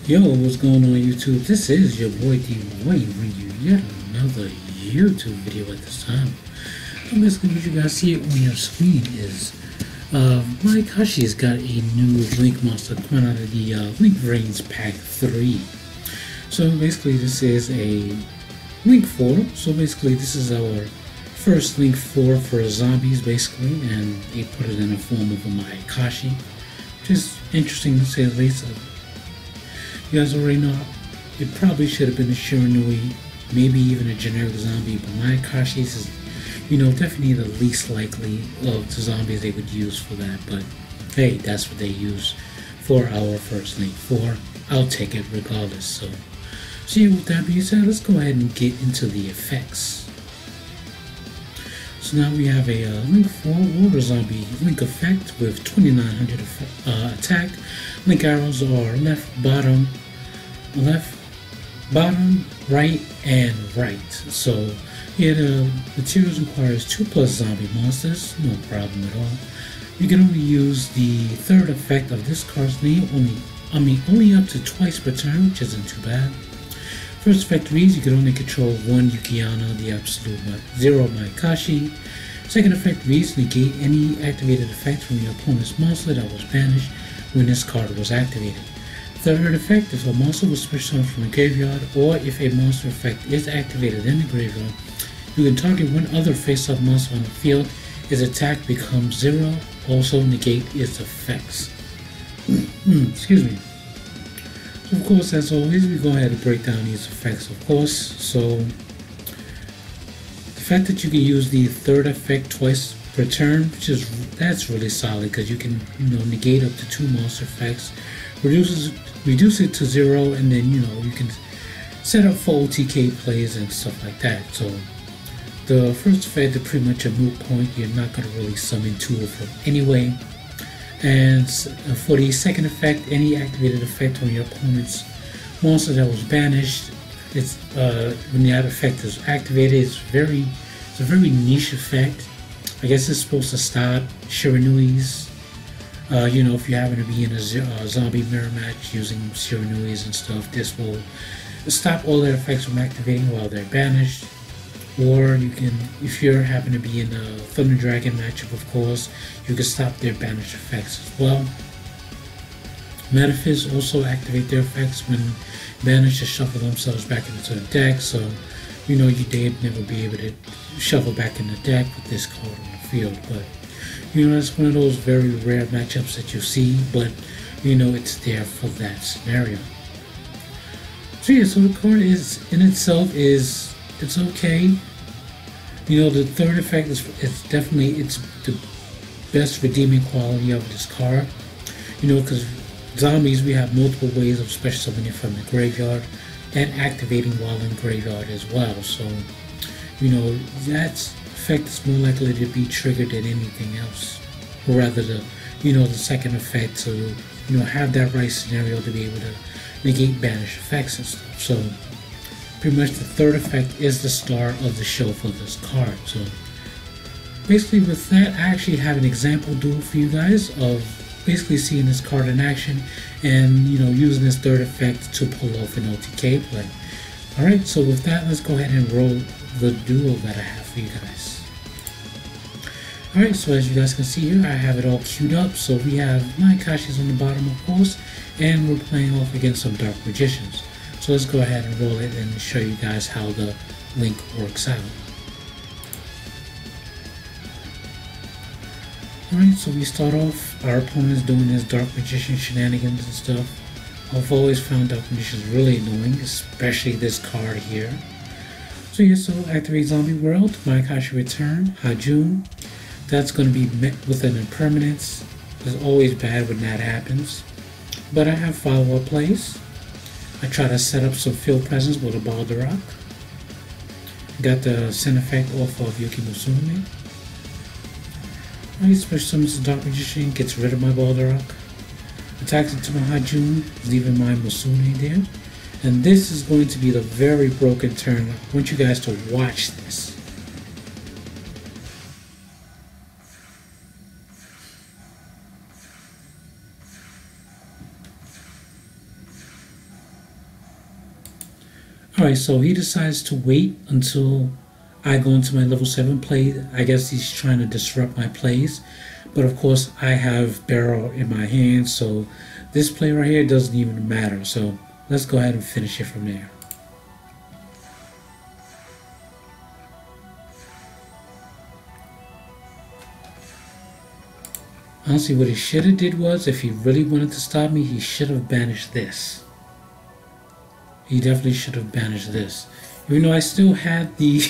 Yo, what's going on YouTube? This is your boy D-Boy bringing you yet another YouTube video at this time. So basically what you guys see on your screen is Mayakashi's got a new Link monster coming out of the Link Reigns Pack 3. So basically this is a Link 4. So basically this is our first Link 4 for zombies basically, and they put it in the form of a Mayakashi, which is interesting to say the least. You guys already know it probably should have been a Shiranui, maybe even a generic zombie, but Mayakashi's is, definitely the least likely of the zombies they would use for that. But hey, that's what they use for our first Link 4. I'll take it regardless. So yeah, with that being said, let's go ahead and get into the effects. So now we have a Link 4 Water Zombie Link effect with 2900 attack. Link arrows are left, bottom, right, and right. So here the materials requires 2+ zombie monsters, no problem at all. You can only use the third effect of this card's name only up to twice per turn, which isn't too bad. First effect reads you can only control one Yuki-onna, the absolute 0 Mayakashi. Second effect reads negate any activated effect from your opponent's monster that was banished when this card was activated. Third effect, if a monster was switched on from the graveyard, or if a monster effect is activated in the graveyard, you can target one other face-up monster on the field. Its attack becomes 0. Also negate its effects. Excuse me. So of course, as always, we go ahead and break down these effects, of course. So the fact that you can use the third effect twice per turn, that's really solid, because you can negate up to 2 monster effects, reduce it to 0, and then you can set up for OTK plays and stuff like that. So the first effect is pretty much a moot point. You're not going to really summon 2 of them anyway. And for the second effect, any activated effect on your opponent's monster that was banished, it's when that effect is activated, it's a very niche effect. I guess it's supposed to stop Shiranuis. If you happen to be in a zombie mirror match using Shiranuis and stuff, this will stop all their effects from activating while they're banished. Or you can, if you happen to be in a Thunder Dragon matchup, of course, you can stop their banished effects as well. Metaphys also activate their effects when banished to shuffle themselves back into the deck, so they'd never be able to shuffle back in the deck with this card on the field. But it's one of those very rare matchups that you see, but it's there for that scenario. So yeah, so the card is in itself it's okay. The third effect is definitely the best redeeming quality of this card. Because zombies, we have multiple ways of special summoning from the graveyard and activating while in graveyard as well. So that effect is more likely to be triggered than anything else, or rather the second effect to have that right scenario to be able to negate banished effects and stuff. So pretty much the third effect is the star of the show for this card. So basically with that, I actually have an example duel for you guys of basically seeing this card in action and using this third effect to pull off an OTK play. Alright, so with that, let's go ahead and roll the duel that I have for you guys. Alright, so as you guys can see here, I have it all queued up. So we have Mayakashis on the bottom, of course, and we're playing off against some Dark Magicians. So let's go ahead and roll it and show you guys how the link works out. Alright, so we start off, our opponent's doing his Dark Magician shenanigans and stuff. I've always found Dark Magicians really annoying, especially this card here. So yeah, so activate Zombie World, Mayakashi Return, Hajun. That's going to be met with an impermanence. It's always bad when that happens. But I have follow-up plays. I try to set up some field presence with a Balderok. Got the Sin effect off of Yuki-onna. Alright, special summons the Dark Magician, gets rid of my Balderok. Attacks into my Hajun, leaving my Musume there. And this is going to be the very broken turn. I want you guys to watch this. Alright, so he decides to wait until I go into my level 7 play. I guess he's trying to disrupt my plays. But of course, I have barrel in my hand, so this play right here doesn't even matter. So let's go ahead and finish it from there. Honestly, what he should have did was, if he really wanted to stop me, he should have banished this. He definitely should have banished this. Even though I still had the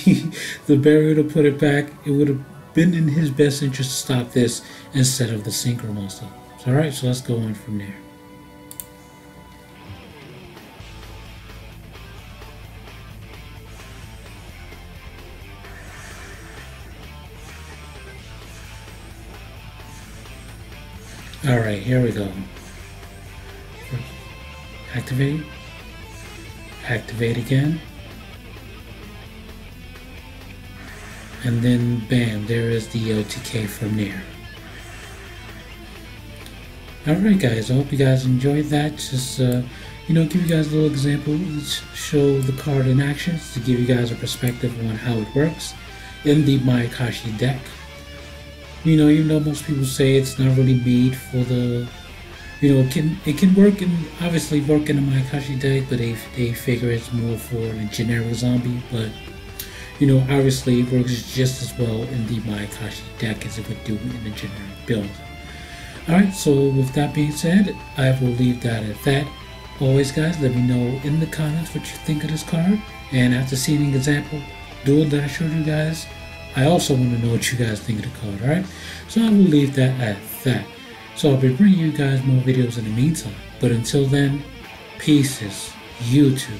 the barrier to put it back, it would have been in his best interest to stop this instead of the synchro monster. So, alright, so let's go on from there. Alright, here we go. Activate. Activate again. And then bam, there is the OTK from there. Alright guys, I hope you guys enjoyed that. Just give you guys a little example, show the card in action to give you guys a perspective on how it works in the mayakashi deck. Even though most people say it's not really made for the, it can work and obviously work in a mayakashi deck, but they figure it's more for a generic zombie. But obviously it works just as well in the mayakashi deck as it would do in the generic build. Alright, so with that being said, I will leave that at that. Always guys, let me know in the comments what you think of this card. And after seeing an example duel that I showed you guys, I also want to know what you guys think of the card, alright? So I will leave that at that. So I'll be bringing you guys more videos in the meantime. But until then, peace, YouTube.